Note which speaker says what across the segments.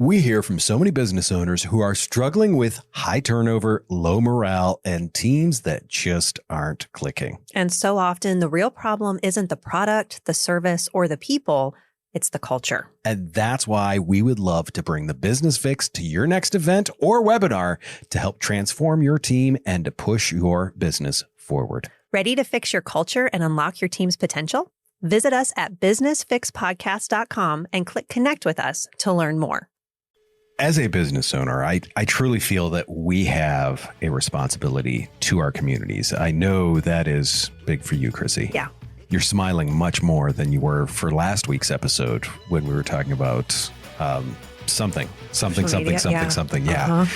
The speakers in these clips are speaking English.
Speaker 1: We hear from so many business owners who are struggling with high turnover, low morale, and teams that just aren't clicking.
Speaker 2: And so often the real problem isn't the product, the service, or the people. It's the culture.
Speaker 1: And that's why we would love to bring the Business Fix to your next event or webinar to help transform your team and to push your business forward.
Speaker 2: Ready to fix your culture and unlock your team's potential? Visit us at businessfixpodcast.com and click connect with us to learn more.
Speaker 1: As a business owner, I truly feel that we have a responsibility to our communities. I know that is big for you, Chrissy.
Speaker 2: Yeah.
Speaker 1: You're smiling much more than you were for last week's episode when we were talking about something. Yeah.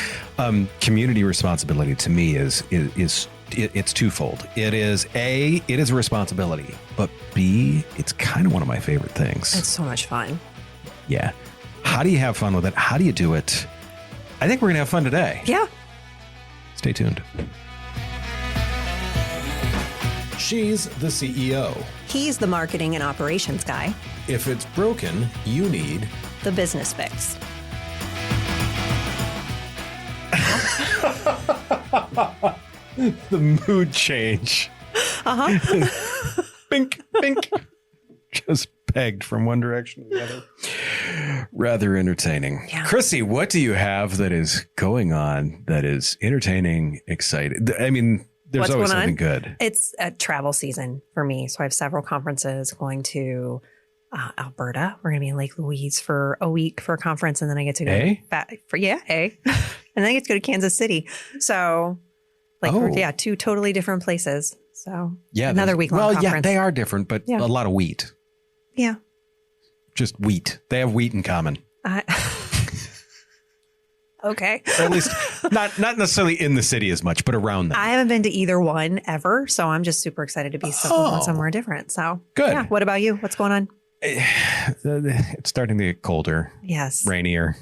Speaker 1: Community responsibility to me is it's twofold. It is A, it is a responsibility, but B, it's kind of one of my favorite things.
Speaker 2: It's so much fun.
Speaker 1: Yeah. How do you have fun with it? How do you do it? I think we're going to have fun today.
Speaker 2: Yeah.
Speaker 1: Stay tuned. She's the CEO.
Speaker 2: He's the marketing and operations guy.
Speaker 1: If it's broken, you need
Speaker 2: the Business Fix.
Speaker 1: The mood change. Bink, bink. Just pegged from one direction to the other. Rather entertaining.
Speaker 2: Yeah.
Speaker 1: Chrissy, what do you have that is going on that is entertaining, exciting? I mean, there's
Speaker 2: What's
Speaker 1: always
Speaker 2: going
Speaker 1: something good.
Speaker 2: It's a travel season for me. So I have several conferences going to Alberta. We're going to be in Lake Louise for a week for a conference. And then I get to go and then I get to go to Kansas City. So two totally different places. So another week-long conference. Yeah,
Speaker 1: they are different, but a lot of wheat.
Speaker 2: Yeah.
Speaker 1: Just wheat. They have wheat in common.
Speaker 2: Okay.
Speaker 1: Or at least not necessarily in the city as much, but around them.
Speaker 2: I haven't been to either one ever. So I'm just super excited to be somewhere different. So
Speaker 1: good.
Speaker 2: Yeah. What about you? What's going on?
Speaker 1: It's starting to get colder.
Speaker 2: Yes.
Speaker 1: Rainier.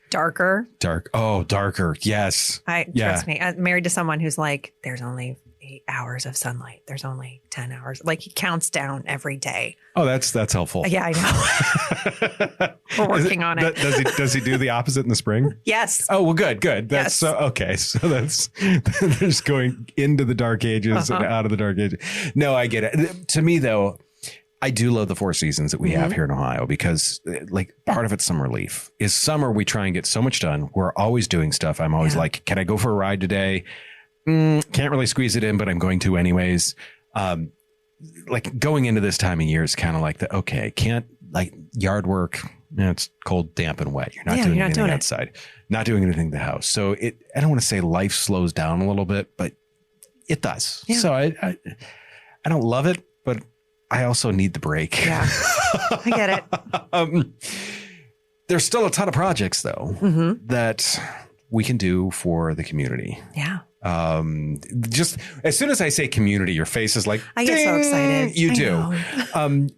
Speaker 2: Darker.
Speaker 1: Darker. Yes.
Speaker 2: Trust me. I'm married to someone who's like, there's only 8 hours of sunlight. There's only 10 hours. Like he counts down every day.
Speaker 1: Oh, that's helpful.
Speaker 2: Yeah, I know. We're working on it.
Speaker 1: Does he do the opposite in the spring?
Speaker 2: Yes.
Speaker 1: Oh, well, good. That's okay. So that's there's going into the dark ages and out of the dark ages. No, I get it. To me, though, I do love the 4 seasons that we have here in Ohio because like part of it's summer relief. Is summer we try and get so much done. We're always doing stuff. I'm always like, can I go for a ride today? Can't really squeeze it in, but I'm going to anyways. Like going into this time of year is kind of like can't like yard work. It's cold, damp, and wet. You're not doing anything outside, not doing anything in the house. So I don't want to say life slows down a little bit, but it does. Yeah. So I don't love it, but I also need the break.
Speaker 2: Yeah, I get it.
Speaker 1: There's still a ton of projects though that we can do for the community.
Speaker 2: Yeah.
Speaker 1: Just as soon as I say community, your face is like,
Speaker 2: I get so excited.
Speaker 1: You do.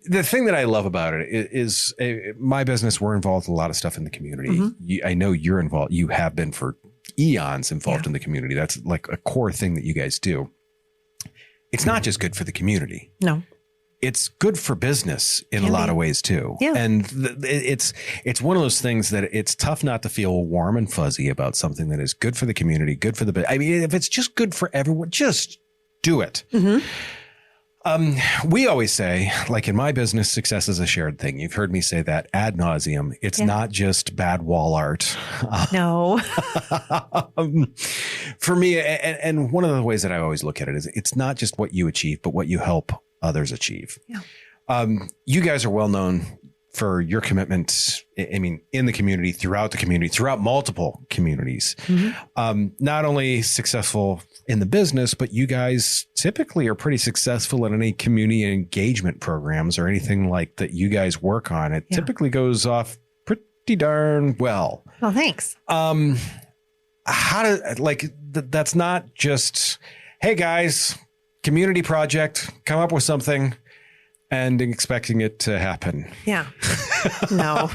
Speaker 1: The thing that I love about it is my business. We're involved in a lot of stuff in the community. I know you're involved. You have been for eons involved in the community. That's like a core thing that you guys do. It's not just good for the community.
Speaker 2: No.
Speaker 1: It's good for business in a lot of ways too. Yeah. And it's one of those things that it's tough not to feel warm and fuzzy about something that is good for the community, good for the, I mean, if it's just good for everyone, just do it. We always say, like in my business, success is a shared thing. You've heard me say that ad nauseum. It's not just bad wall art.
Speaker 2: No.
Speaker 1: For me, and one of the ways that I always look at it is it's not just what you achieve, but what you help others achieve. Yeah. You guys are well known for your commitment. I mean, in the community, throughout multiple communities. Not only successful in the business, but you guys typically are pretty successful in any community engagement programs or anything like that you guys work on. It typically goes off pretty darn well.
Speaker 2: Well, thanks.
Speaker 1: That's not just, hey guys, community project, come up with something and expecting it to happen.
Speaker 2: Yeah. No.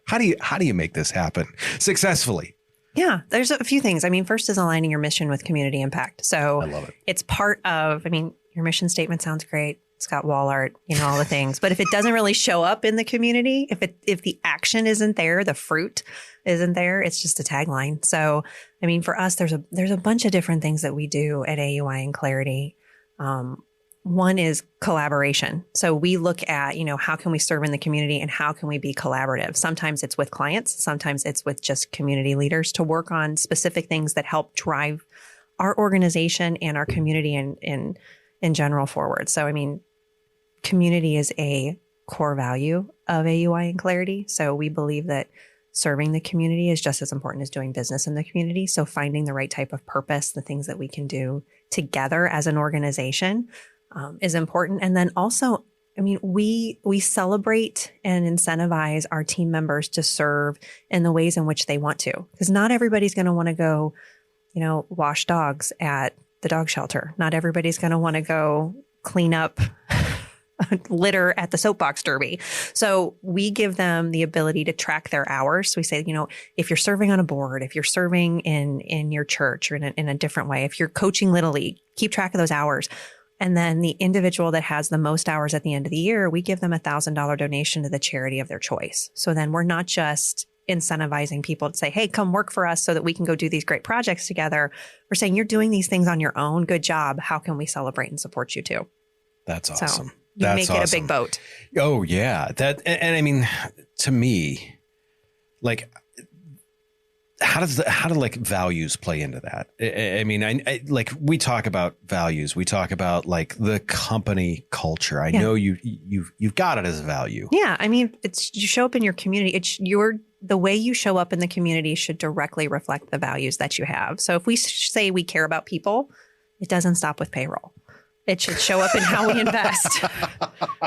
Speaker 1: How do you make this happen successfully?
Speaker 2: Yeah, there's a few things. I mean, first is aligning your mission with community impact. So
Speaker 1: I love it.
Speaker 2: It's part of, I mean, your mission statement sounds great. It's got wall art, all the things. But if it doesn't really show up in the community, if the action isn't there, the fruit isn't there, it's just a tagline. So, I mean, for us, there's a bunch of different things that we do at AUI and Clarity. One is collaboration. So we look at, how can we serve in the community and how can we be collaborative? Sometimes it's with clients. Sometimes it's with just community leaders to work on specific things that help drive our organization and our community in general forward. So, I mean, community is a core value of AUI and Clarity. So we believe that serving the community is just as important as doing business in the community. So finding the right type of purpose, the things that we can do together as an organization is important. And then also, I mean, we celebrate and incentivize our team members to serve in the ways in which they want to, because not everybody's going to want to go, wash dogs at the dog shelter. Not everybody's going to want to go clean up litter at the soapbox derby. So we give them the ability to track their hours. So we say, if you're serving on a board, if you're serving in your church or in a different way, if you're coaching Little League, keep track of those hours. And then the individual that has the most hours at the end of the year, we give them $1,000 donation to the charity of their choice. So then we're not just incentivizing people to say, hey, come work for us so that we can go do these great projects together. We're saying you're doing these things on your own. Good job. How can we celebrate and support you too?
Speaker 1: That's awesome.
Speaker 2: So you make it a big boat.
Speaker 1: Oh yeah. And I mean, to me, like, how do like values play into that? I mean, I like, we talk about values. We talk about like the company culture. I know you've got it as a value.
Speaker 2: Yeah. I mean, you show up in your community. The way you show up in the community should directly reflect the values that you have. So if we say we care about people, it doesn't stop with payroll. It should show up in how we invest,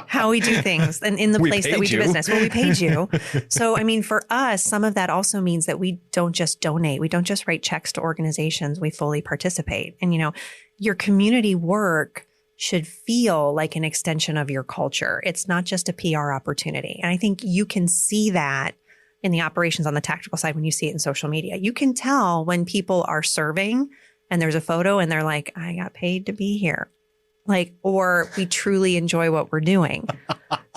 Speaker 2: how we do things, and in the place that we do business. Well, we paid you. So, I mean, for us, some of that also means that we don't just donate. We don't just write checks to organizations. We fully participate. And, your community work should feel like an extension of your culture. It's not just a PR opportunity. And I think you can see that in the operations on the tactical side when you see it in social media. You can tell when people are serving and there's a photo and they're like, I got paid to be here. Or we truly enjoy what we're doing.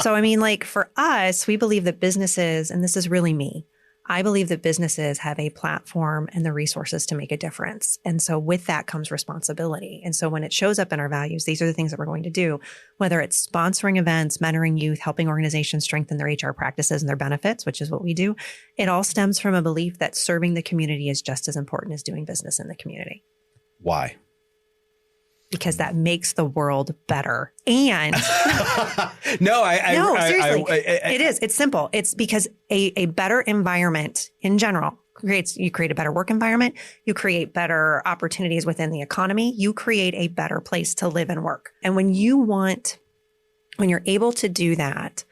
Speaker 2: So, I mean, for us, we believe that businesses, and this is really me, I believe that businesses have a platform and the resources to make a difference. And so with that comes responsibility. And so when it shows up in our values, these are the things that we're going to do, whether it's sponsoring events, mentoring youth, helping organizations strengthen their HR practices and their benefits, which is what we do. It all stems from a belief that serving the community is just as important as doing business in the community.
Speaker 1: Why?
Speaker 2: Because that makes the world better. And seriously, it is. It's simple. It's because a better environment in general you create a better work environment. You create better opportunities within the economy. You create a better place to live and work. And when you're able to do that,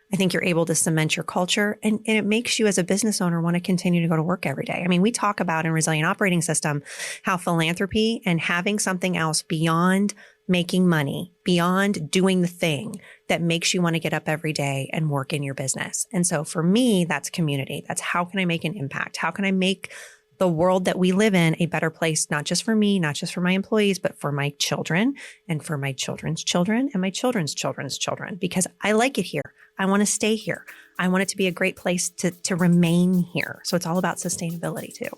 Speaker 2: I think you're able to cement your culture and it makes you as a business owner want to continue to go to work every day. I mean, we talk about in Resilient Operating System how philanthropy and having something else beyond making money, beyond doing the thing that makes you want to get up every day and work in your business. And so for me, that's community. That's how can I make an impact? How can I make the world that we live in a better place, not just for me, not just for my employees, but for my children and for my children's children and my children's children's children, because I like it here. I want to stay here. I want it to be a great place to remain here. So it's all about sustainability too.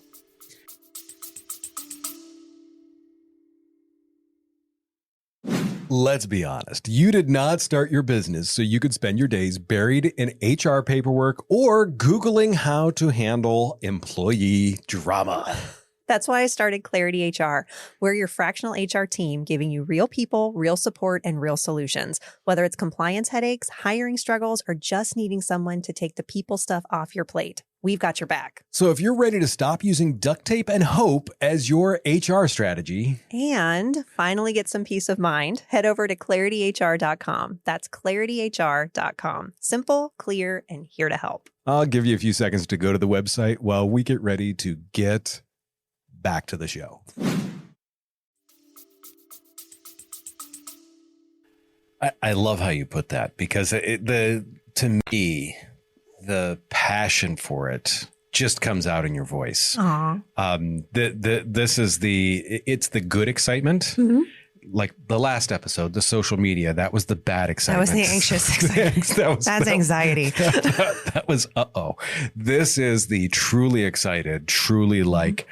Speaker 1: Let's be honest. You did not start your business so you could spend your days buried in HR paperwork or Googling how to handle employee drama.
Speaker 2: That's why I started Clarity HR. We're your fractional HR team giving you real people, real support, and real solutions. Whether it's compliance headaches, hiring struggles, or just needing someone to take the people stuff off your plate, we've got your back.
Speaker 1: So if you're ready to stop using duct tape and hope as your HR strategy
Speaker 2: and finally get some peace of mind, head over to clarityhr.com. That's clarityhr.com. Simple, clear, and here to help.
Speaker 1: I'll give you a few seconds to go to the website while we get ready to get back to the show. I love how you put that because to me, the passion for it just comes out in your voice.
Speaker 2: Aww.
Speaker 1: This is it's the good excitement.
Speaker 2: Mm-hmm.
Speaker 1: like the last episode, the social media, that was the bad excitement.
Speaker 2: That was the anxious excitement. That's anxiety.
Speaker 1: That was, this is the truly excited, truly like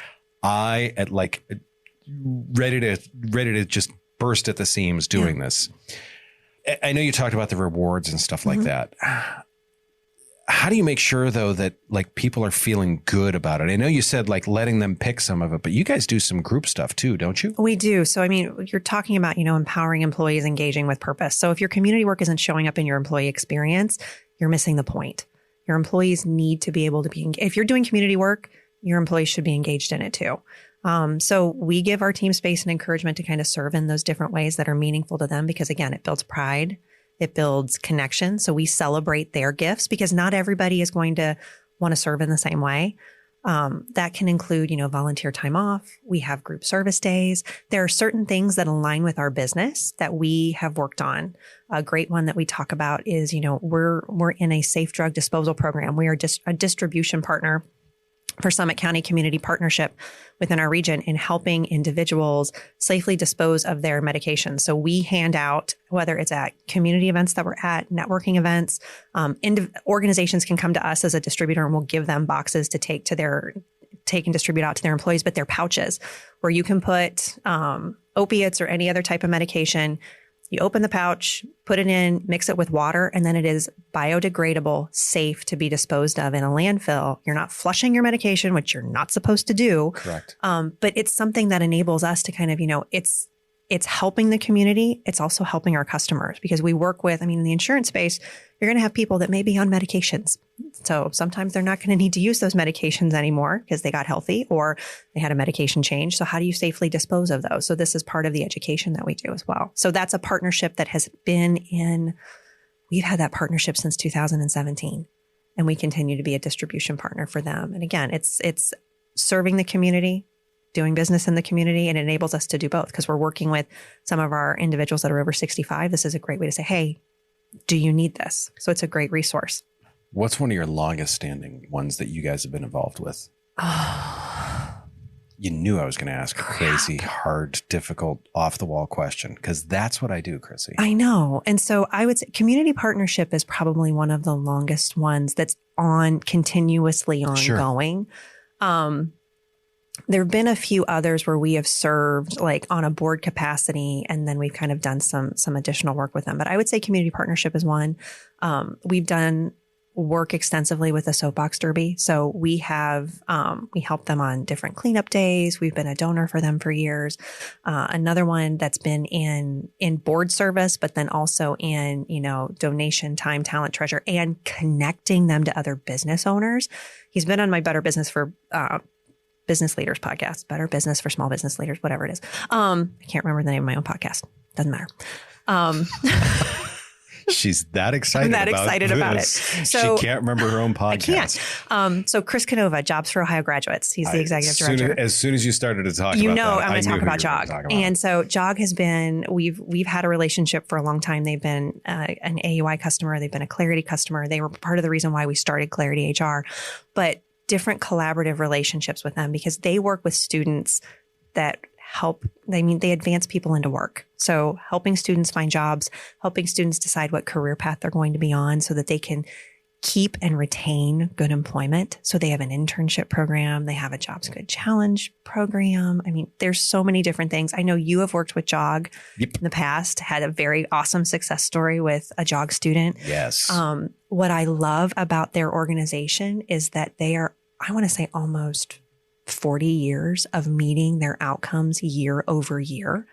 Speaker 1: ready to just burst at the seams doing this. I know you talked about the rewards and stuff like that. How do you make sure though that like people are feeling good about it? I know you said like letting them pick some of it, but you guys do some group stuff too, don't you?
Speaker 2: We do. So, I mean, you're talking about, empowering employees, engaging with purpose. So if your community work isn't showing up in your employee experience, you're missing the point. Your employees need to be able to be, if you're doing community work, your employees should be engaged in it too. So we give our team space and encouragement to kind of serve in those different ways that are meaningful to them, because again, it builds pride. It builds connection. So we celebrate their gifts because not everybody is going to want to serve in the same way. That can include, volunteer time off. We have group service days. There are certain things that align with our business that we have worked on. A great one that we talk about is, we're in a safe drug disposal program. We are just a distribution partner for Summit County Community Partnership within our region in helping individuals safely dispose of their medications. So we hand out, whether it's at community events that we're at, networking events, organizations can come to us as a distributor and we'll give them boxes to take and distribute out to their employees, but they're pouches where you can put opiates or any other type of medication. You open the pouch, put it in, mix it with water, and then it is biodegradable, safe to be disposed of in a landfill. You're not flushing your medication, which you're not supposed to do.
Speaker 1: Correct.
Speaker 2: But it's something that enables us to kind of, it's helping the community. It's also helping our customers because we work with, in the insurance space, you're going to have people that may be on medications. So sometimes they're not going to need to use those medications anymore because they got healthy or they had a medication change. So how do you safely dispose of those? So this is part of the education that we do as well. So that's a partnership that has been we've had that partnership since 2017 and we continue to be a distribution partner for them. And again, it's serving the community, doing business in the community, and it enables us to do both because we're working with some of our individuals that are over 65. This is a great way to say, hey, do you need this? So it's a great resource.
Speaker 1: What's one of your longest standing ones that you guys have been involved with? You knew I was going to ask a crazy, hard, difficult, off the wall question because that's what I do, Chrissy.
Speaker 2: I know. And so I would say community partnership is probably one of the longest ones that's continuously ongoing. Sure. There have been a few others where we have served like on a board capacity, and then we've kind of done some additional work with them. But I would say community partnership is one. We've done work extensively with the soapbox derby. So we have, we help them on different cleanup days. We've been a donor for them for years. Another one that's been in board service, but then also in, donation, time, talent, treasure, and connecting them to other business owners. He's been on my Better Business for, Business Leaders podcast, Better Business for Small Business Leaders, whatever it is. I can't remember the name of my own podcast. Doesn't matter.
Speaker 1: She's that excited about it. So she can't remember her own podcast.
Speaker 2: I can't. So Chris Canova, Jobs for Ohio Graduates. He's the executive director.
Speaker 1: As soon as you started to talk about that,
Speaker 2: I'm going to talk about JOG. And so JOG has been, we've had a relationship for a long time. They've been an AUI customer. They've been a Clarity customer. They were part of the reason why we started Clarity HR. But different collaborative relationships with them because they work with students that they advance people into work. So helping students find jobs, helping students decide what career path they're going to be on so that they can keep and retain good employment. So they have an internship program. They have a Jobs Good Challenge program. There's so many different things. I know you have worked with JOG in the past, had a very awesome success story with a JOG student.
Speaker 1: Yes.
Speaker 2: What I love about their organization is that they are, I want to say almost 40 years of meeting their outcomes year over year.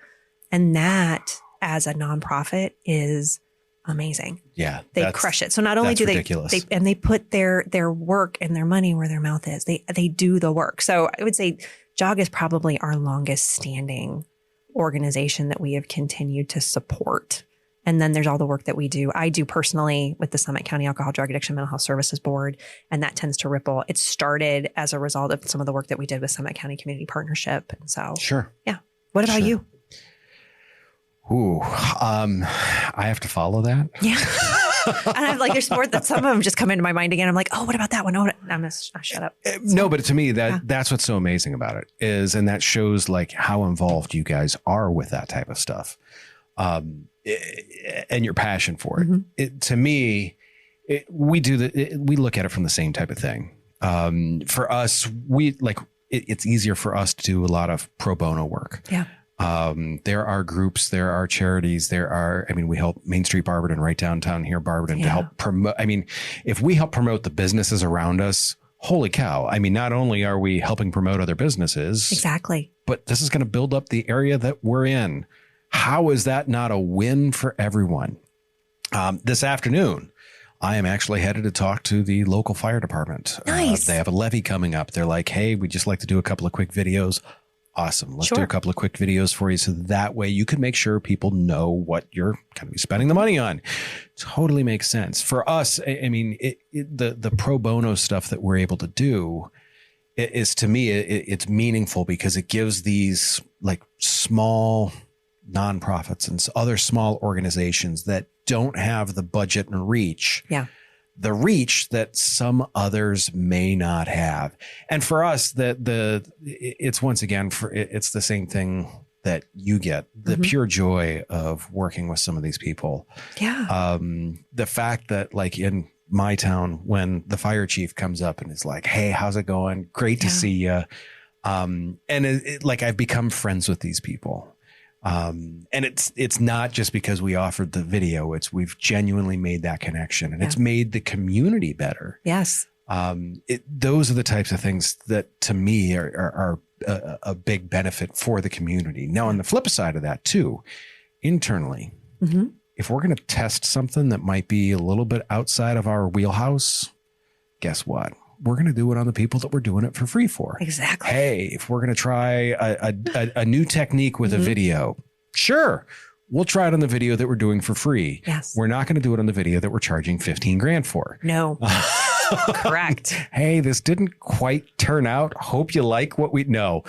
Speaker 2: And that as a nonprofit is amazing.
Speaker 1: Yeah.
Speaker 2: They crush it. So not only do they put their work and their money where their mouth is, they do the work. So I would say JOG is probably our longest standing organization that we have continued to support. And then there's all the work that we do. I do personally with the Summit County Alcohol, Drug Addiction, Mental Health Services Board, and that tends to ripple. It started as a result of some of the work that we did with Summit County Community Partnership. And so,
Speaker 1: sure.
Speaker 2: Yeah. What about you?
Speaker 1: Ooh, I have to follow that.
Speaker 2: Yeah. And I'm like, there's more that some of them just come into my mind again. I'm like, oh, what about that one? Oh, I'm going to shut up.
Speaker 1: No, but to me, that's what's so amazing about it is, and that shows like how involved you guys are with that type of stuff. And your passion for it. Mm-hmm. To me, we look at it from the same type of thing. For us, it's easier for us to do a lot of pro bono work.
Speaker 2: Yeah.
Speaker 1: There are groups, there are charities, we help Main Street Barberton right downtown here, Barberton, to help promote. If we help promote the businesses around us, holy cow. Not only are we helping promote other businesses,
Speaker 2: exactly,
Speaker 1: but this is going to build up the area that we're in. How is that not a win for everyone? This afternoon, I am actually headed to talk to the local fire department.
Speaker 2: Nice.
Speaker 1: They have a levy coming up. They're like, hey, we'd just like to do a couple of quick videos. Awesome. Let's do a couple of quick videos for you. So that way you can make sure people know what you're going to be spending the money on. Totally makes sense. For us, the pro bono stuff that we're able to do is, to me, it's meaningful because it gives these like small nonprofits and other small organizations that don't have the budget and reach.
Speaker 2: Yeah.
Speaker 1: The reach that some others may not have. And for us, it's once again, it's the same thing that you get, the pure joy of working with some of these people.
Speaker 2: Yeah.
Speaker 1: The fact that like in my town, when the fire chief comes up and is like, hey, how's it going? Great to see you. And I've become friends with these people. And it's not just because we offered the video, we've genuinely made that connection, and it's made the community better.
Speaker 2: Yes.
Speaker 1: Those are the types of things that to me are a big benefit for the community. Now, on the flip side of that too, internally, if we're going to test something that might be a little bit outside of our wheelhouse, guess what? We're going to do it on the people that we're doing it for free for.
Speaker 2: Exactly.
Speaker 1: Hey, if we're going to try a new technique with a video, sure, we'll try it on the video that we're doing for free.
Speaker 2: Yes.
Speaker 1: We're not going to do it on the video that we're charging $15,000 for.
Speaker 2: No. Correct.
Speaker 1: Hey, this didn't quite turn out. Hope you like what we know.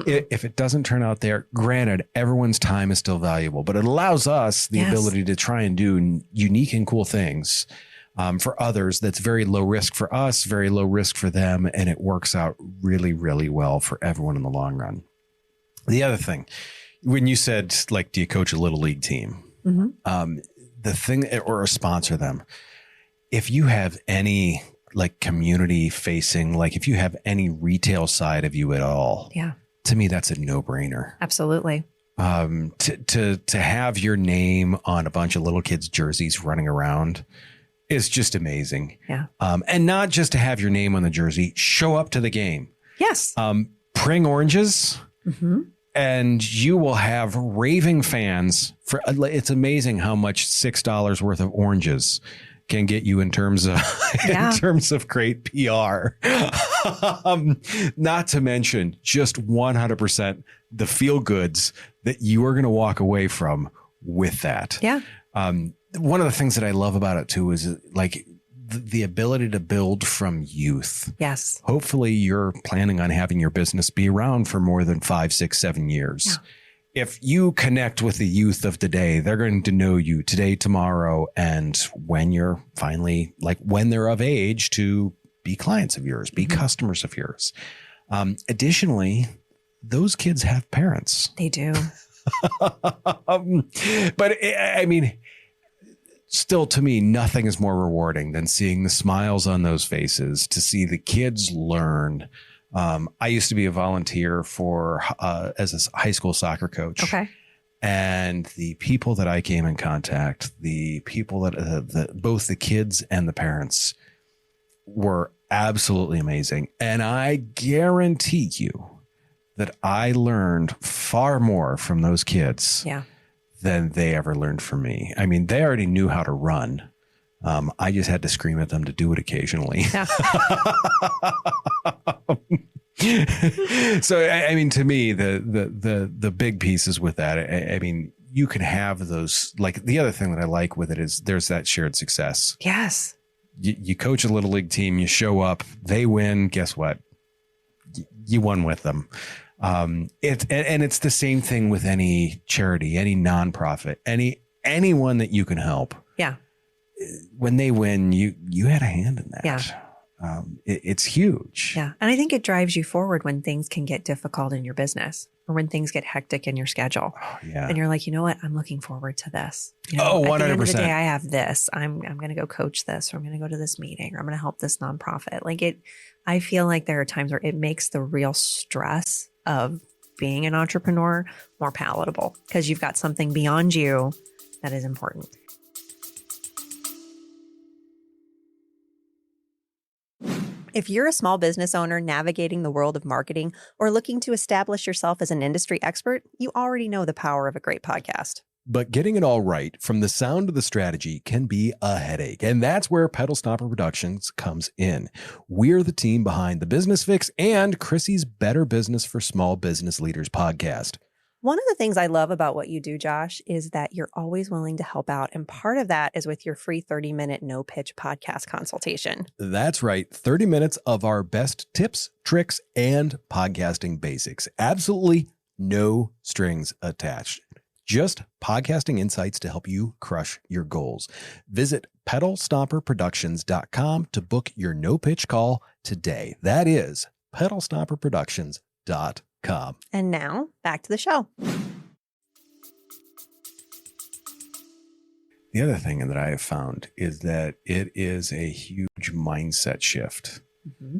Speaker 1: If it doesn't turn out there, granted, everyone's time is still valuable, but it allows us the ability to try and do unique and cool things. For others, that's very low risk for us, very low risk for them, and it works out really, really well for everyone in the long run. The other thing, when you said, like, do you coach a little league team? The thing, or sponsor them, if you have any like community facing, like if you have any retail side of you at all, to me, that's a no-brainer.
Speaker 2: Absolutely.
Speaker 1: To have your name on a bunch of little kids' jerseys running around is just amazing.
Speaker 2: Yeah.
Speaker 1: And not just to have your name on the jersey, show up to the game.
Speaker 2: Yes.
Speaker 1: Bring oranges and you will have raving fans it's amazing how much $6 worth of oranges can get you in terms of, in terms of great PR. Not to mention just 100% the feel goods that you are going to walk away from with that.
Speaker 2: Yeah.
Speaker 1: One of the things that I love about it too is like the ability to build from youth.
Speaker 2: Yes.
Speaker 1: Hopefully you're planning on having your business be around for more than 5, 6, 7 years. Yeah. If you connect with the youth of today, they're going to know you today, tomorrow, and when you're finally when they're of age to be clients of yours, be customers of yours. Additionally, those kids have parents.
Speaker 2: They do.
Speaker 1: But still, to me, nothing is more rewarding than seeing the smiles on those faces, to see the kids learn. I used to be a volunteer as a high school soccer coach.
Speaker 2: Okay.
Speaker 1: And the people that I came in contact, the people that both the kids and the parents were absolutely amazing. And I guarantee you that I learned far more from those kids than they ever learned from me. I mean, they already knew how to run. I just had to scream at them to do it occasionally. Yeah. So, to me, the big pieces with that, you can have those, like the other thing that I like with it is there's that shared success.
Speaker 2: Yes.
Speaker 1: You coach a little league team, you show up, they win. Guess what? You won with them. It's the same thing with any charity, any nonprofit, anyone that you can help.
Speaker 2: Yeah.
Speaker 1: when they win, you had a hand in that.
Speaker 2: Yeah.
Speaker 1: It's huge.
Speaker 2: Yeah. And I think it drives you forward when things can get difficult in your business or when things get hectic in your schedule.
Speaker 1: Oh, yeah.
Speaker 2: And you're like, you know what? I'm looking forward to this. You
Speaker 1: Oh, 100%.
Speaker 2: At the end of the day, I have this. I'm going to go coach this, or I'm going to go to this meeting, or I'm going to help this nonprofit. I feel like there are times where it makes the real stress of being an entrepreneur more palatable because you've got something beyond you that is important. If you're a small business owner navigating the world of marketing or looking to establish yourself as an industry expert, you already know the power of a great podcast.
Speaker 1: But getting it all right from the sound of the strategy can be a headache. And that's where Pedal Stomper Productions comes in. We're the team behind the Business Fix and Chrissy's Better Business for Small Business Leaders podcast.
Speaker 2: One of the things I love about what you do, Josh, is that you're always willing to help out. And part of that is with your free 30-minute no-pitch podcast consultation.
Speaker 1: That's right. 30 minutes of our best tips, tricks, and podcasting basics. Absolutely no strings attached. Just podcasting insights to help you crush your goals. Visit pedalstomperproductions.com to book your no-pitch call today. That is pedalstomperproductions.com.
Speaker 2: And now back to the show.
Speaker 1: The other thing that I have found is that it is a huge mindset shift.
Speaker 2: Mm-hmm.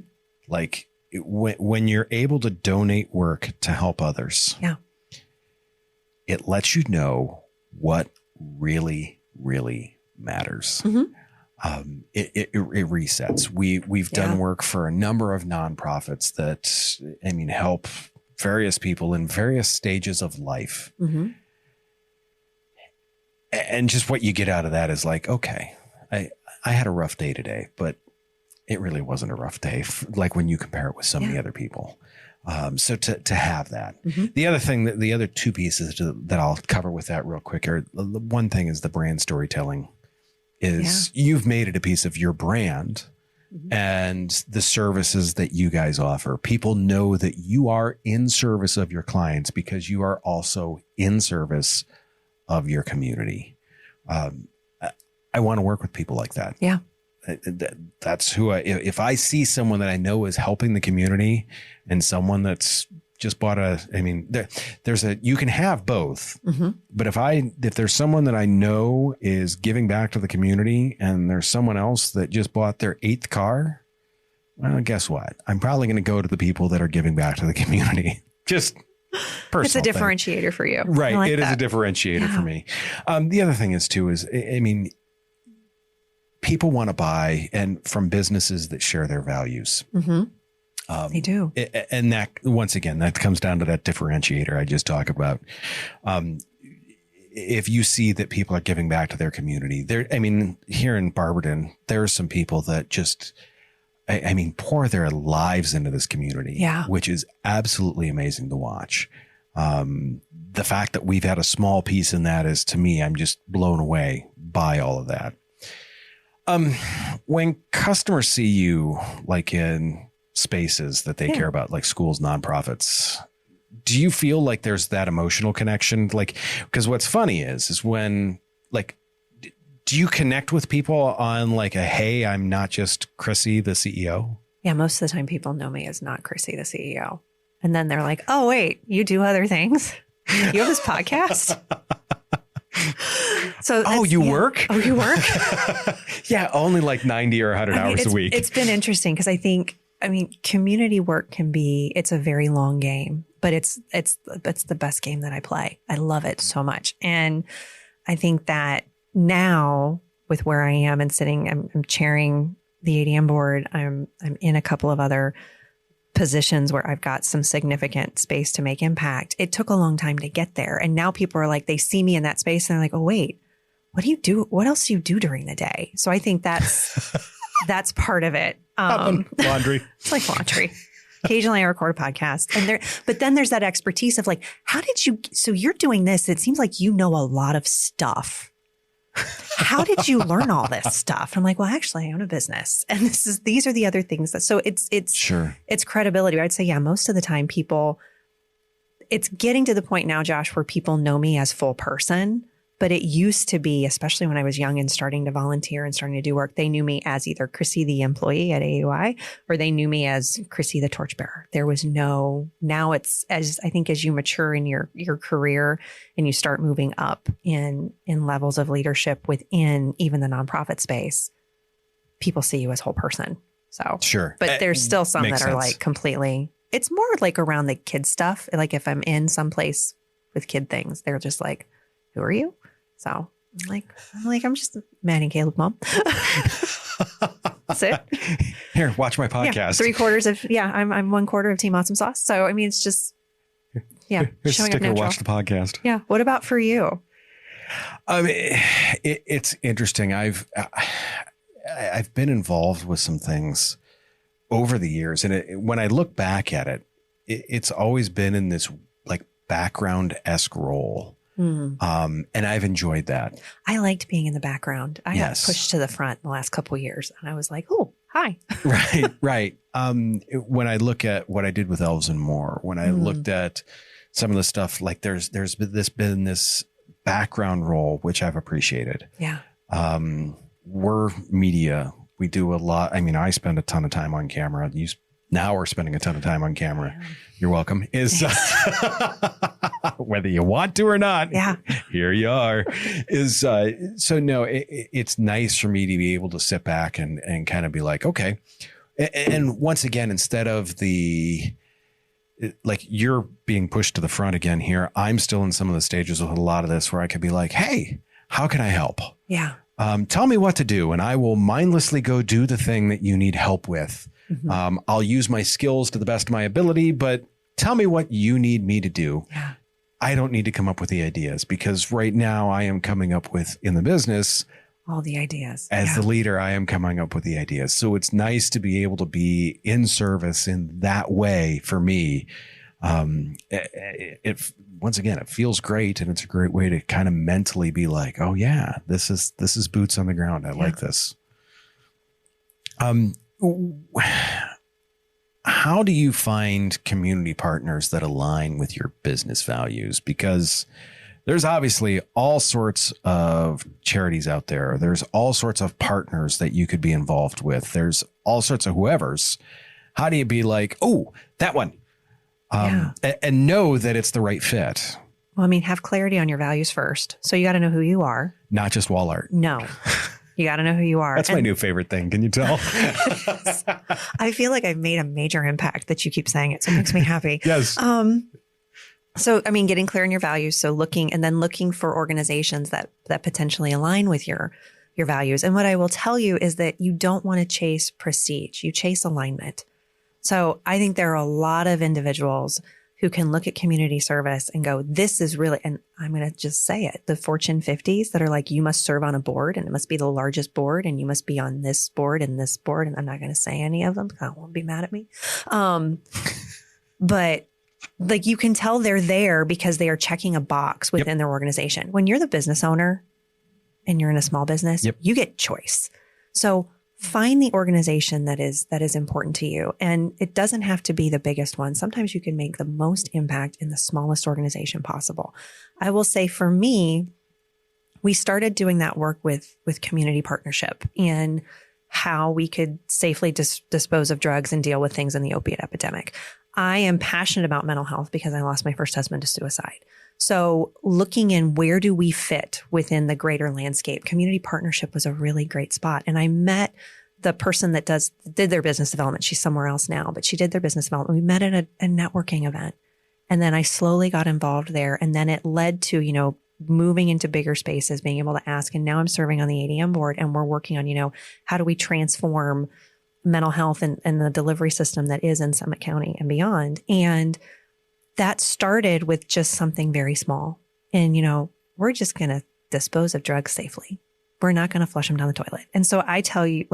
Speaker 1: Like when you're able to donate work to help others,
Speaker 2: yeah,
Speaker 1: it lets you know what really, really matters.
Speaker 2: Mm-hmm.
Speaker 1: It resets. We've done work for a number of nonprofits that, help various people in various stages of life.
Speaker 2: Mm-hmm.
Speaker 1: And just what you get out of that is like, okay, I had a rough day today, but it really wasn't a rough day. Like when you compare it with so many other people. So to have that, the other two pieces that I'll cover with that real quick are, the one thing is the brand storytelling is you've made it a piece of your brand and the services that you guys offer. People know that you are in service of your clients because you are also in service of your community. I want to work with people like that.
Speaker 2: Yeah.
Speaker 1: That's who if I see someone that I know is helping the community and someone that's just bought you can have both, but if there's someone that I know is giving back to the community and there's someone else that just bought their 8th car, well, guess what? I'm probably going to go to the people that are giving back to the community. Just personal.
Speaker 2: It's a differentiator for you.
Speaker 1: Right. It is a differentiator for me. The other thing is people want to buy and from businesses that share their values.
Speaker 2: They do.
Speaker 1: And that, once again, that comes down to that differentiator I just talked about. If you see that people are giving back to their community, here in Barberton, there are some people that just, pour their lives into this community, which is absolutely amazing to watch. The fact that we've had a small piece in that is, to me, I'm just blown away by all of that. When customers see you like in spaces that they care about, like schools, nonprofits, do you feel like there's that emotional connection? Like, because what's funny is when, like, do you connect with people on like hey, I'm not just Chrissy, the CEO?
Speaker 2: Yeah. Most of the time people know me as not Chrissy, the CEO. And then they're like, oh, wait, you do other things? You have this podcast? So
Speaker 1: you work?
Speaker 2: Oh, you work?
Speaker 1: Yeah. Only like 90 or 100 hours a week.
Speaker 2: It's been interesting because I think, community work it's a very long game, but it's the best game that I play. I love it so much. And I think that now with where I am and sitting, I'm chairing the ADM board. I'm in a couple of other positions where I've got some significant space to make impact. It took a long time to get there. And now people are like, they see me in that space and they're like, oh, wait, what do you do? What else do you do during the day? So I think that's part of it.
Speaker 1: Laundry.
Speaker 2: It's like laundry. Occasionally I record a podcast but then there's that expertise of like, so you're doing this. It seems like you know a lot of stuff. How did you learn all this stuff? I'm like, well, actually I own a business and these are the other things so it's credibility. I'd say, most of the time it's getting to the point now, Josh, where people know me as full person, But it used to be, especially when I was young and starting to volunteer and starting to do work, they knew me as either Chrissy, the employee at AUI, or they knew me as Chrissy, the torchbearer. There was now it's as I think as you mature in your career and you start moving up in levels of leadership within even the nonprofit space, people see you as whole person. So
Speaker 1: sure.
Speaker 2: But there's still some that are
Speaker 1: sense.
Speaker 2: like completely, it's more like around the kid stuff. Like if I'm in some place with kid things, they're just like, who are you? So I'm like, I'm just Matt and Caleb mom. That's it.
Speaker 1: Here, watch my podcast.
Speaker 2: I'm 1/4 of Team Awesome Sauce. So, I mean, it's just,
Speaker 1: Here's a sticker, watch the podcast.
Speaker 2: Yeah. What about for you?
Speaker 1: It's interesting. I've been involved with some things over the years. And when I look back at it, it's always been in this like background-esque role. And I've enjoyed that.
Speaker 2: I liked being in the background. I got pushed to the front in the last couple of years, and I was like, "Oh, hi!"
Speaker 1: Right. When I look at what I did with Elves and More, when I looked at some of the stuff, like there's been this background role which I've appreciated.
Speaker 2: Yeah.
Speaker 1: We're media. We do a lot. I mean, I spend a ton of time on camera. Now we're spending a ton of time on camera. Yeah. You're welcome. Whether you want to or not, here you are. It's nice for me to be able to sit back and kind of be like, okay. And once again, instead of like you're being pushed to the front again here, I'm still in some of the stages with a lot of this where I could be like, hey, how can I help?
Speaker 2: Yeah.
Speaker 1: Tell me what to do, and I will mindlessly go do the thing that you need help with. I'll use my skills to the best of my ability, but tell me what you need me to do.
Speaker 2: Yeah.
Speaker 1: I don't need to come up with the ideas, because right now I am coming up with in the business
Speaker 2: all the ideas.
Speaker 1: As the leader, I am coming up with the ideas. So it's nice to be able to be in service in that way for me. Once again, it feels great, and it's a great way to kind of mentally be like, oh yeah, this is boots on the ground. I like this. How do you find community partners that align with your business values? Because there's obviously all sorts of charities out there. There's all sorts of partners that you could be involved with. There's all sorts of whoever's. How do you be like, oh, that one? And know that it's the right fit.
Speaker 2: Well, I mean, have clarity on your values first. So you got to know who you are.
Speaker 1: Not just wall art.
Speaker 2: No. You got to know who you are.
Speaker 1: That's my new favorite thing. Can you tell?
Speaker 2: I feel like I've made a major impact that you keep saying it. So it makes me happy.
Speaker 1: Yes.
Speaker 2: So, I mean, getting clear on your values. So looking for organizations that potentially align with your values. And what I will tell you is that you don't want to chase prestige. You chase alignment. So I think there are a lot of individuals who can look at community service and go, this is really, and I'm going to just say it, the Fortune 50s that are like, you must serve on a board, and it must be the largest board, and you must be on this board and this board. And I'm not going to say any of them because I don't want to be mad at me. But like, you can tell they're there because they are checking a box within their organization. When you're the business owner and you're in a small business, you get choice. So find the organization that is important to you. And it doesn't have to be the biggest one. Sometimes you can make the most impact in the smallest organization possible. I will say for me, we started doing that work with community partnership in how we could safely dispose of drugs and deal with things in the opiate epidemic. I am passionate about mental health because I lost my first husband to suicide. So looking in where do we fit within the greater landscape, community partnership was a really great spot. And I met the person that did their business development. She's somewhere else now, but she did their business development. We met at a networking event. And then I slowly got involved there. And then it led to, moving into bigger spaces, being able to ask. And now I'm serving on the ADM board, and we're working on, how do we transform mental health and the delivery system that is in Summit County and beyond. And that started with just something very small. And, we're just going to dispose of drugs safely. We're not going to flush them down the toilet. And so I tell you,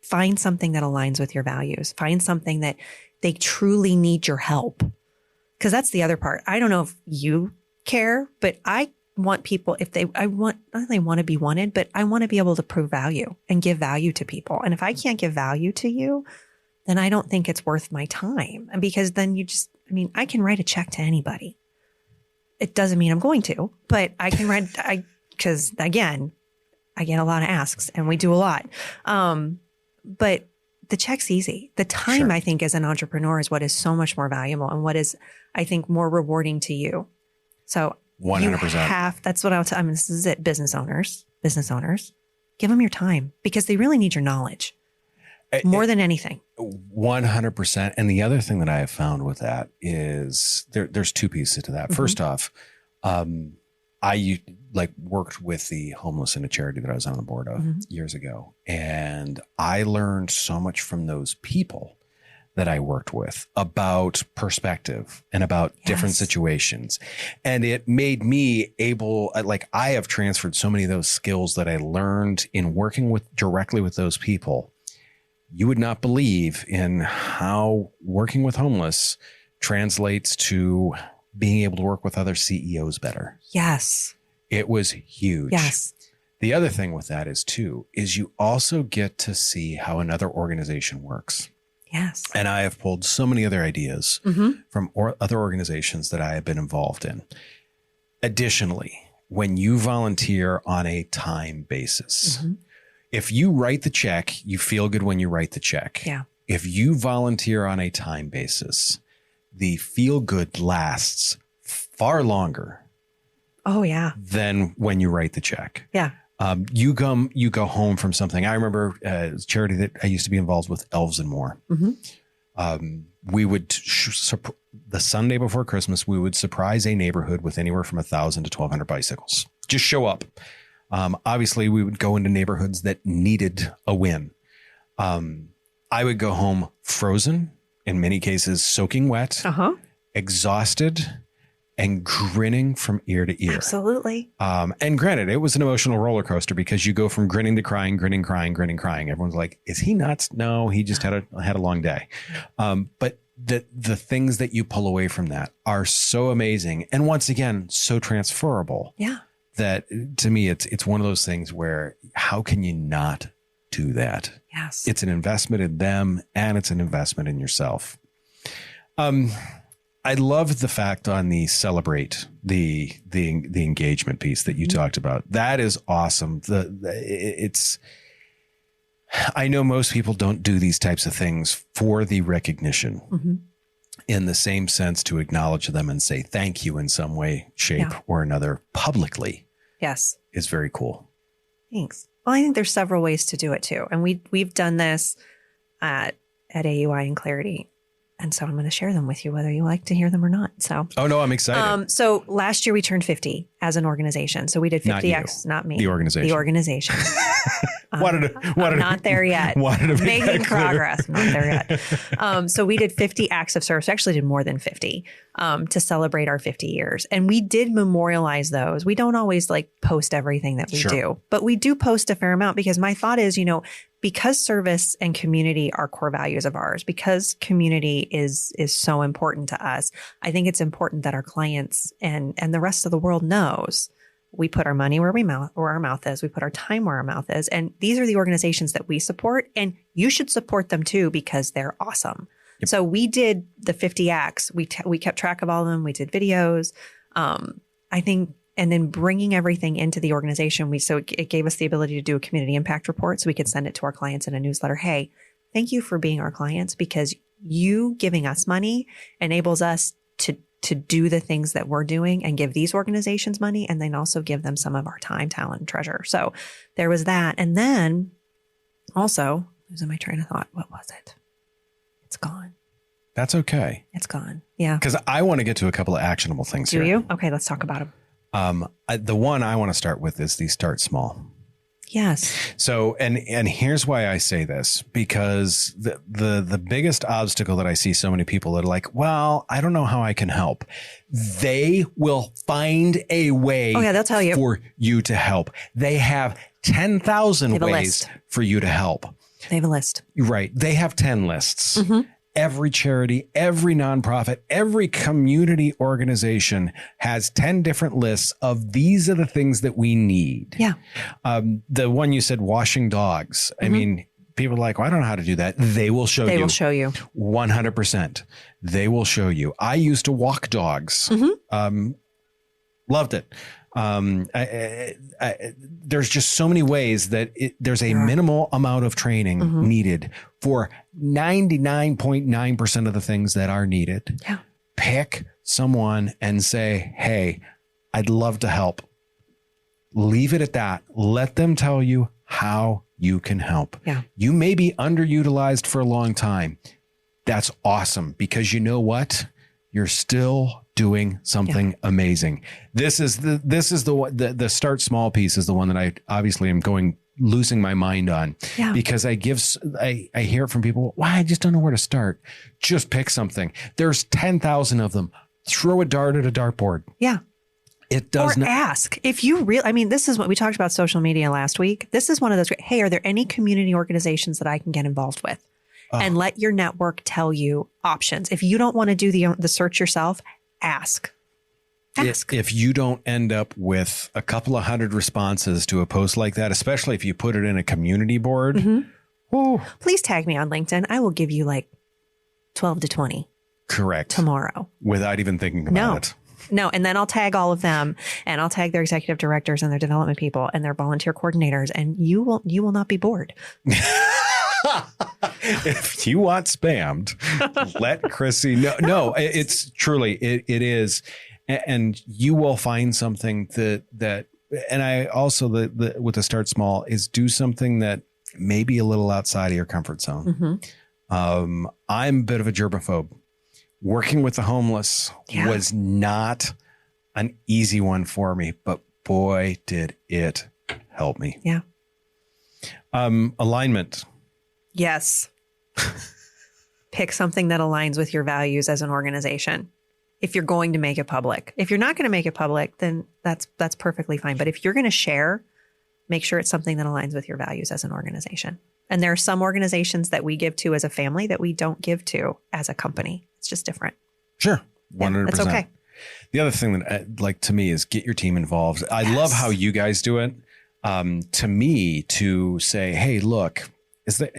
Speaker 2: find something that aligns with your values. Find something that they truly need your help. Because that's the other part. I don't know if you care, but I want people, I want to be wanted, but I want to be able to prove value and give value to people. And if I can't give value to you, then I don't think it's worth my time. Because then I can write a check to anybody. it doesn't mean I'm going to, but I can write, because again, I get a lot of asks and we do a lot. But the check's easy. The time, I think, as an entrepreneur is what is so much more valuable and what is, I think, more rewarding to you. So
Speaker 1: 100%.
Speaker 2: That's what I'll tell. I mean, this is it. Business owners, give them your time because they really need your knowledge more than anything.
Speaker 1: 100%. And the other thing that I have found with that is there's two pieces to that. First off, I worked with the homeless in a charity that I was on the board of years ago. And I learned so much from those people that I worked with about perspective and about different situations. And it made me able, I have transferred so many of those skills that I learned in working directly with those people. You would not believe in how working with homeless translates to being able to work with other CEOs better.
Speaker 2: Yes.
Speaker 1: It was huge.
Speaker 2: Yes.
Speaker 1: The other thing with that is you also get to see how another organization works.
Speaker 2: Yes.
Speaker 1: And I have pulled so many other ideas from other organizations that I have been involved in. Additionally, when you volunteer on a time basis, if you write the check, you feel good when you write the check.
Speaker 2: Yeah.
Speaker 1: If you volunteer on a time basis, the feel good lasts far longer.
Speaker 2: Oh, yeah.
Speaker 1: Than when you write the check.
Speaker 2: Yeah.
Speaker 1: You go home from something. I remember a charity that I used to be involved with, Elves and More. We would, the Sunday before Christmas, we would surprise a neighborhood with anywhere from 1,000 to 1,200 bicycles. Just show up. Obviously, we would go into neighborhoods that needed a win. I would go home frozen, in many cases soaking wet, exhausted, and grinning from ear to ear.
Speaker 2: Absolutely.
Speaker 1: And granted, it was an emotional roller coaster because you go from grinning to crying, grinning, crying, grinning, crying. Everyone's like, is he nuts? No, he just had a long day. But the things that you pull away from that are so amazing. And once again, so transferable.
Speaker 2: Yeah.
Speaker 1: That to me, it's one of those things where how can you not do that?
Speaker 2: Yes.
Speaker 1: It's an investment in them and it's an investment in yourself. I love the fact on the celebrate the engagement piece that you talked about. That is awesome. I know most people don't do these types of things for the recognition in the same sense to acknowledge them and say thank you in some way, shape or another publicly.
Speaker 2: Yes.
Speaker 1: Is very cool.
Speaker 2: Thanks. Well, I think there's several ways to do it too. And we've done this at AUI and Clarity. And so I'm going to share them with you, whether you like to hear them or not. So,
Speaker 1: oh no, I'm excited.
Speaker 2: So last year we turned 50 as an organization. So we did 50X, not me.
Speaker 1: The organization.
Speaker 2: The organization.
Speaker 1: I'm
Speaker 2: not there yet. Making progress. Not there yet. So we did 50 acts of service. We actually did more than 50 to celebrate our 50 years. And we did memorialize those. We don't always post everything that we do, but we do post a fair amount because my thought is, because service and community are core values of ours, because community is so important to us, I think it's important that our clients and the rest of the world knows we put our money where our mouth is. We put our time where our mouth is. And these are the organizations that we support. And you should support them too, because they're awesome. Yep. So we did the 50 acts. We kept track of all of them. We did videos. I think, and then bringing everything into the organization, so it gave us the ability to do a community impact report so we could send it to our clients in a newsletter. Hey, thank you for being our clients, because you giving us money enables us to do the things that we're doing and give these organizations money, and then also give them some of our time, talent, and treasure. So there was that. And then also, losing my train of thought. What was it? It's gone.
Speaker 1: That's okay.
Speaker 2: It's gone. Yeah.
Speaker 1: Because I want to get to a couple of actionable things here.
Speaker 2: Do you? Okay, let's talk about them.
Speaker 1: The one I want to start with is the start small.
Speaker 2: Yes.
Speaker 1: So, and here's why I say this, because the biggest obstacle that I see so many people that are like, well, I don't know how I can help. They will find a way.
Speaker 2: Oh yeah, they'll tell you
Speaker 1: for you to help. They have 10,000 ways for you to help.
Speaker 2: They have a list.
Speaker 1: Right. They have 10 lists. Every charity, every nonprofit, every community organization has 10 different lists of these are the things that we need.
Speaker 2: Yeah.
Speaker 1: The one you said, washing dogs. I mean, people are like, well, I don't know how to do that. They will show you.
Speaker 2: They will show you.
Speaker 1: 100%. They will show you. I used to walk dogs Loved it. There's just so many ways that there's a minimal amount of training needed for 99.9% of the things that are needed.
Speaker 2: Yeah.
Speaker 1: Pick someone and say, hey, I'd love to help. Leave it at that. Let them tell you how you can help.
Speaker 2: Yeah.
Speaker 1: You may be underutilized for a long time. That's awesome, because you know what? You're still doing something amazing. This is the start small piece is the one that I obviously am losing my mind on, because I hear it from people. Why? I just don't know where to start. Just pick something. There's 10,000 of them. Throw a dart at a dartboard.
Speaker 2: Yeah.
Speaker 1: It does not
Speaker 2: ask if you really, this is what we talked about social media last week. This is one of those, hey, are there any community organizations that I can get involved with? And let your network tell you options. If you don't want to do the search yourself, ask.
Speaker 1: If you don't end up with a couple of hundred responses to a post like that, especially if you put it in a community board,
Speaker 2: please tag me on LinkedIn. I will give you like 12 to 20.
Speaker 1: Correct.
Speaker 2: Tomorrow.
Speaker 1: Without even thinking about it.
Speaker 2: No. And then I'll tag all of them, and I'll tag their executive directors and their development people and their volunteer coordinators, and you will not be bored.
Speaker 1: If you want spammed, let Chrissy know. No, it's truly, it is. And you will find something that, and I also, with the start small is do something that may be a little outside of your comfort zone. I'm a bit of a germaphobe. Working with the homeless was not an easy one for me, but boy, did it help me.
Speaker 2: Yeah.
Speaker 1: Alignment.
Speaker 2: Yes. Pick something that aligns with your values as an organization. If you're going to make it public. If you're not going to make it public, then that's perfectly fine. But if you're going to share, make sure it's something that aligns with your values as an organization. And there are some organizations that we give to as a family that we don't give to as a company. It's just different.
Speaker 1: Sure. 100%.
Speaker 2: That's okay.
Speaker 1: The other thing that to me is get your team involved. I love how you guys do it. To me, to say, hey, look, is there,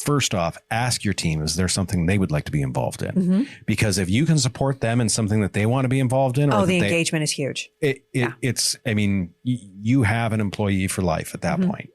Speaker 1: first off, ask your team, is there something they would like to be involved in? Because if you can support them in something that they want to be involved in,
Speaker 2: the engagement is huge.
Speaker 1: It's, you have an employee for life at that point.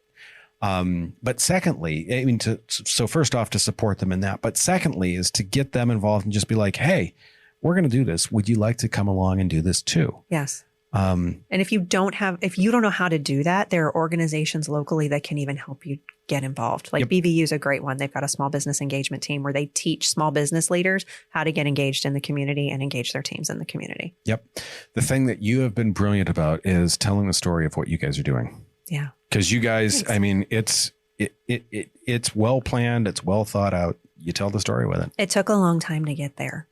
Speaker 1: But secondly, so first off, to support them in that, but secondly is to get them involved and just be like, hey, we're going to do this. Would you like to come along and do this too?
Speaker 2: Yes. And if you don't know how to do that, there are organizations locally that can even help you get involved. Like BVU is a great one. They've got a small business engagement team where they teach small business leaders how to get engaged in the community and engage their teams in the community. Yep.
Speaker 1: The thing that you have been brilliant about is telling the story of what you guys are doing.
Speaker 2: Yeah.
Speaker 1: Because you guys, it's well planned. It's well thought out. You tell the story with it.
Speaker 2: It took a long time to get there.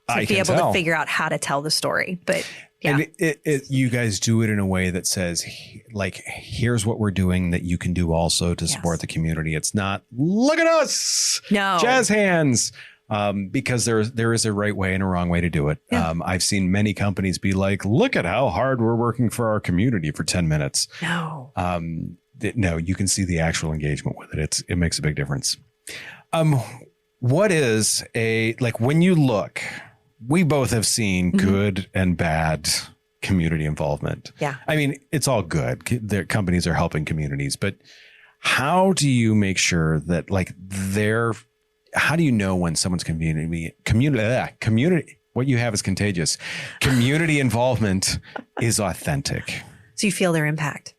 Speaker 2: To be able to figure out how to tell the story. But yeah.
Speaker 1: And you guys do it in a way that says, like, here's what we're doing that you can do also to support the community. It's not, look at us.
Speaker 2: No.
Speaker 1: Jazz hands. Because there is a right way and a wrong way to do it. Yeah. I've seen many companies be like, look at how hard we're working for our community for 10 minutes.
Speaker 2: No.
Speaker 1: No, you can see the actual engagement with it. It makes a big difference. What is when you look, we both have seen good and bad community involvement.
Speaker 2: Yeah.
Speaker 1: It's all good. Their companies are helping communities, but how do you make sure that how do you know when someone's community, what you have is contagious. Community involvement is authentic.
Speaker 2: So you feel their impact.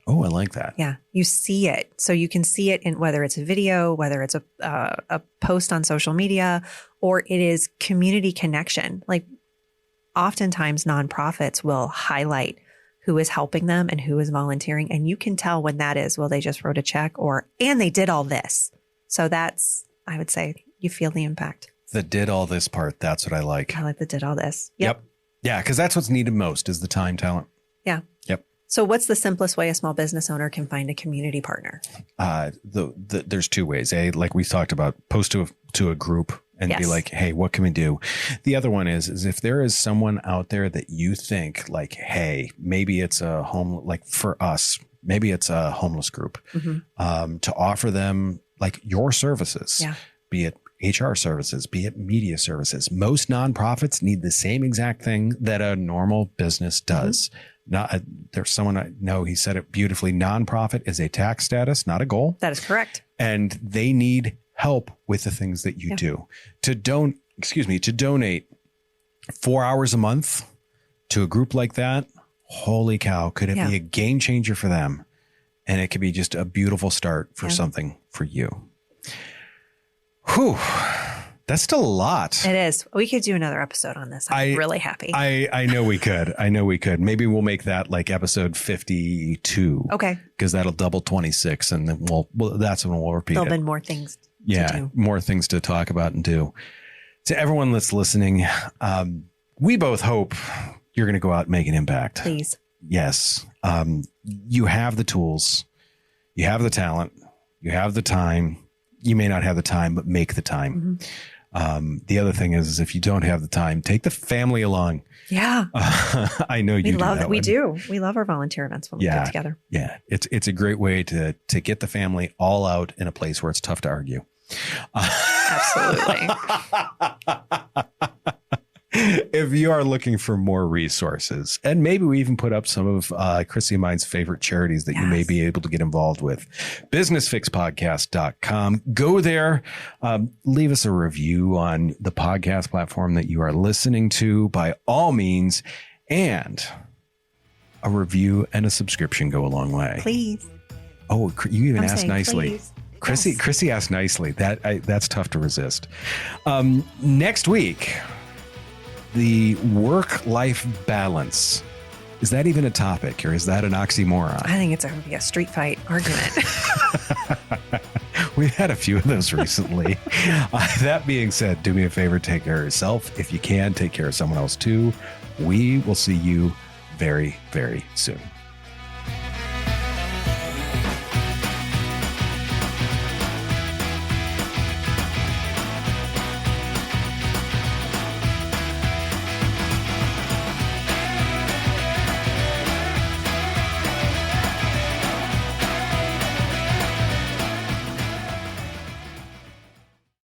Speaker 1: Oh, I like that.
Speaker 2: Yeah. You see it. So you can see it in whether it's a video, whether it's a post on social media, or it is community connection. Like oftentimes nonprofits will highlight who is helping them and who is volunteering. And you can tell when that is, well, they just wrote a check and they did all this. So that's, I would say, you feel the impact.
Speaker 1: The did all this part. That's what I like.
Speaker 2: I like the did all this.
Speaker 1: Yep. Yeah. Because that's what's needed most is the time talent.
Speaker 2: Yeah.
Speaker 1: Yep.
Speaker 2: So what's the simplest way a small business owner can find a community partner?
Speaker 1: There's two ways. Like we talked about, post to a group and be like, hey, what can we do? The other one is if there is someone out there that you think like, hey, maybe it's a for us, maybe it's a homeless group, to offer them like your services, be it HR services, be it media services. Most nonprofits need the same exact thing that a normal business does. There's someone I know, he said it beautifully. Nonprofit is a tax status, not a goal.
Speaker 2: That is correct.
Speaker 1: And they need help with the things that you do. To donate 4 hours a month to a group like that, holy cow, could it be a game changer for them? And it could be just a beautiful start for something for you. Whew. That's still a lot.
Speaker 2: It is. We could do another episode on this. I'm really happy.
Speaker 1: I know we could. Maybe we'll make that like episode 52.
Speaker 2: Okay.
Speaker 1: Because that'll double 26. And then that's when we'll repeat
Speaker 2: There'll be more things to do.
Speaker 1: More things to talk about and do. To everyone that's listening, we both hope you're going to go out and make an impact.
Speaker 2: Please.
Speaker 1: Yes. You have the tools. You have the talent. You have the time. You may not have the time, but make the time. The other thing is if you don't have the time, take the family along.
Speaker 2: Yeah.
Speaker 1: I know you do.
Speaker 2: We do. We love our volunteer events when we get together.
Speaker 1: Yeah. It's a great way to get the family all out in a place where it's tough to argue.
Speaker 2: Absolutely.
Speaker 1: If you are looking for more resources, and maybe we even put up some of Chrissy and mine's favorite charities that you may be able to get involved with, businessfixpodcast.com. Go there. Leave us a review on the podcast platform that you are listening to by all means. And a review and a subscription go a long way.
Speaker 2: Please.
Speaker 1: Oh, you even asked nicely.
Speaker 2: Please.
Speaker 1: Chrissy asked nicely. That's tough to resist. Next week, the work-life balance. Is that even a topic, or is that an oxymoron?
Speaker 2: I think it's going to be a street fight argument.
Speaker 1: We've had a few of those recently. That being said, do me a favor, take care of yourself. If you can, take care of someone else too. We will see you very, very soon.